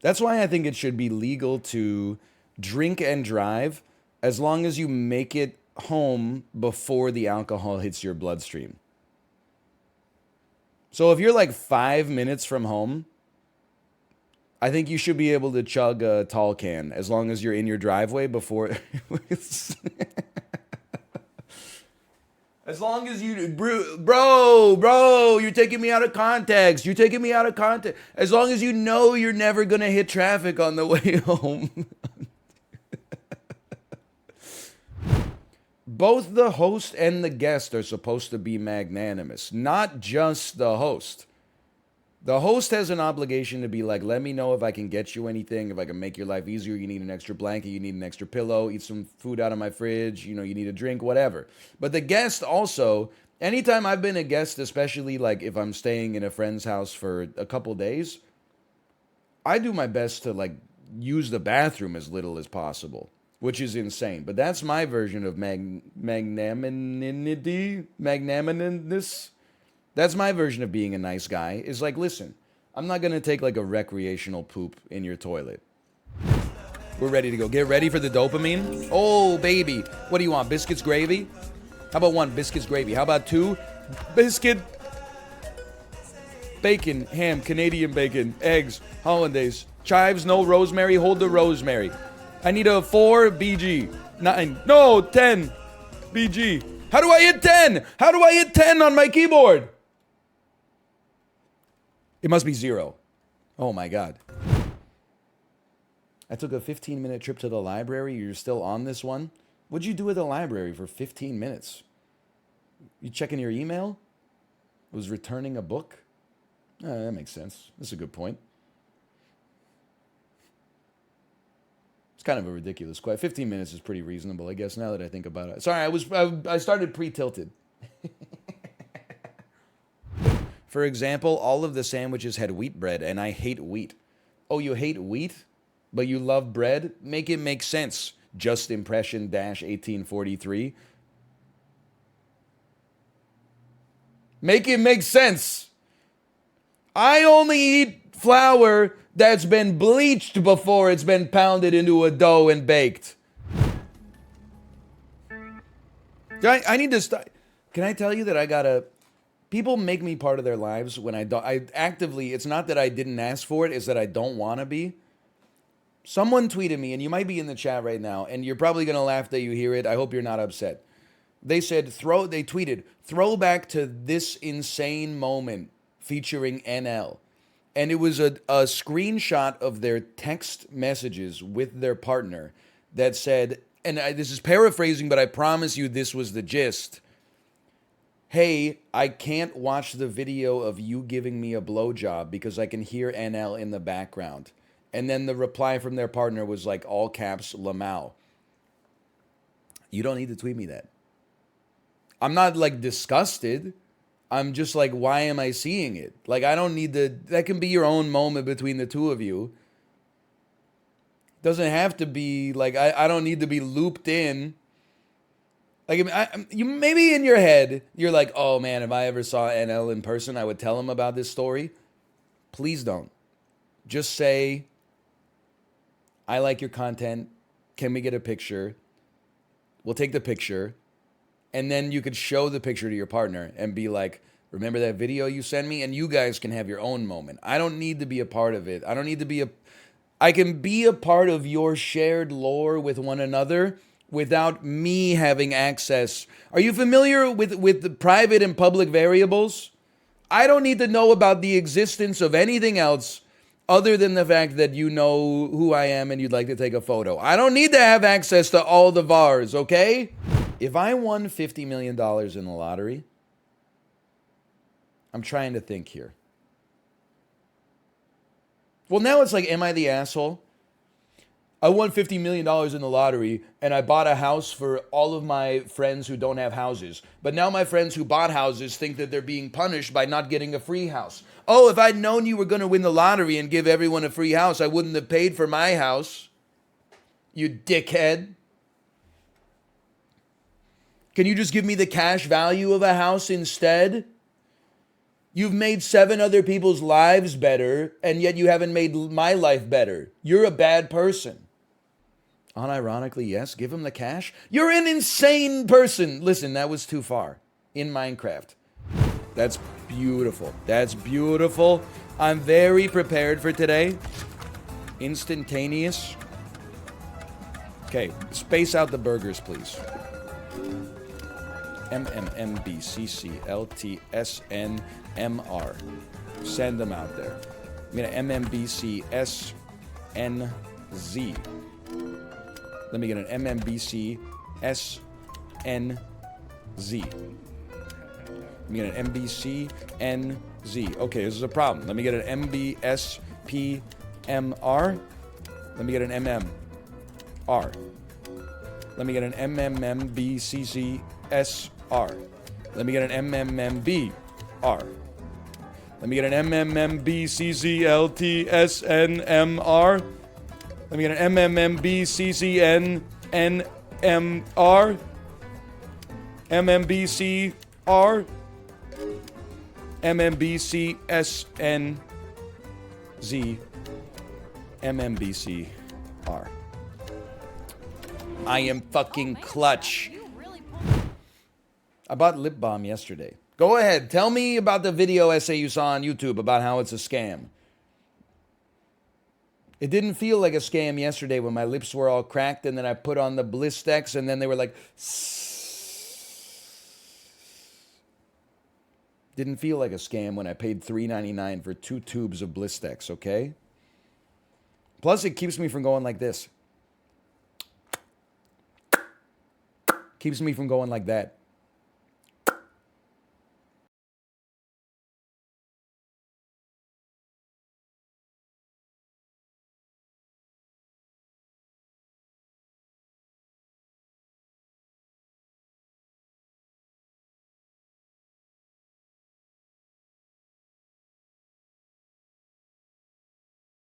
That's why I think it should be legal to drink and drive as long as you make it home before the alcohol hits your bloodstream. So if you're like 5 minutes from home, I think you should be able to chug a tall can as long as you're in your driveway before. As long as you, bro, you're taking me out of context. You're taking me out of context. As long as you know you're never going to hit traffic on the way home. Both the host and the guest are supposed to be magnanimous, not just the host. The host has an obligation to be like, let me know if I can get you anything, if I can make your life easier. You need an extra blanket, you need an extra pillow, eat some food out of my fridge, you need a drink, whatever. But the guest also, anytime I've been a guest, especially like if I'm staying in a friend's house for a couple days, I do my best to like use the bathroom as little as possible, which is insane. But that's my version of magnanimous. That's my version of being a nice guy. Is like, listen, I'm not gonna take like a recreational poop in your toilet. We're ready to go. Get ready for the dopamine. Oh, baby. What do you want? Biscuits, gravy? How about one? Biscuits, gravy. How about two? Biscuit, bacon, ham, Canadian bacon, eggs, hollandaise, chives, no rosemary. Hold the rosemary. I need a 4 BG. 9. No, 10 BG. How do I hit 10? How do I hit 10 on my keyboard? It must be 0. Oh my God. I took a 15-minute trip to the library. You're still on this one? What'd you do at the library for 15 minutes? You checking your email? Was returning a book? That makes sense. That's a good point. It's kind of a ridiculous question. 15 minutes is pretty reasonable, I guess, now that I think about it. Sorry, I started pre-tilted. For example, all of the sandwiches had wheat bread, and I hate wheat. Oh, you hate wheat, but you love bread? Make it make sense. Just impression dash 1843. Make it make sense. I only eat flour that's been bleached before it's been pounded into a dough and baked. I need to start. Can I tell you that I gotta... People make me part of their lives when I don't... I actively... It's not that I didn't ask for it, it's that I don't want to be. Someone tweeted me, and you might be in the chat right now, and you're probably gonna laugh that you hear it. I hope you're not upset. They said, they tweeted, throwback to this insane moment featuring NL. And it was a screenshot of their text messages with their partner that said, and this is paraphrasing, but I promise you this was the gist. Hey, I can't watch the video of you giving me a blowjob because I can hear NL in the background. And then the reply from their partner was like all caps, Lamau. You don't need to tweet me that. I'm not like disgusted. I'm just like, why am I seeing it? Like, I don't need that can be your own moment between the two of you. Doesn't have to be like, I don't need to be looped in. Like, you maybe in your head, you're like, oh man, if I ever saw NL in person, I would tell him about this story. Please don't. Just say, I like your content. Can we get a picture? We'll take the picture. And then you could show the picture to your partner and be like, remember that video you sent me? And you guys can have your own moment. I don't need to be a part of it. I can be a part of your shared lore with one another without me having access. Are you familiar with the private and public variables? I don't need to know about the existence of anything else other than the fact that you know who I am and you'd like to take a photo. I don't need to have access to all the VARs, okay? If I won $50 million in the lottery, I'm trying to think here. Well, now it's like, am I the asshole? I won $50 million in the lottery and I bought a house for all of my friends who don't have houses. But now my friends who bought houses think that they're being punished by not getting a free house. Oh, if I'd known you were going to win the lottery and give everyone a free house, I wouldn't have paid for my house. You dickhead. Can you just give me the cash value of a house instead? You've made 7 other people's lives better, and yet you haven't made my life better. You're a bad person. Unironically, yes, give him the cash. You're an insane person. Listen, that was too far. In Minecraft. That's beautiful. That's beautiful. I'm very prepared for today. Instantaneous. Okay, space out the burgers, please. MMMBCCLTSNMR. Send them out there. I'm gonna MMBCSNZ. Let me get an MMBCSNZ. Let me get an MBCNZ. Okay, this is a problem. Let me get an MBSPMR. Let me get an MMR. Let me get an MMMBCCSR. Let me get an MMMBR. Let me get an MMMBCCLTSNMR. Let me get an MMMBCCNNMR. MMBCR. MMBCSNZ. MMBCR. I am fucking clutch. I bought lip balm yesterday. Go ahead, tell me about the video essay you saw on YouTube about how it's a scam. It didn't feel like a scam yesterday when my lips were all cracked and then I put on the Blistex and then they were like... Didn't feel like a scam when I paid $3.99 for 2 tubes of Blistex, okay? Plus, it keeps me from going like this. Keeps me from going like that.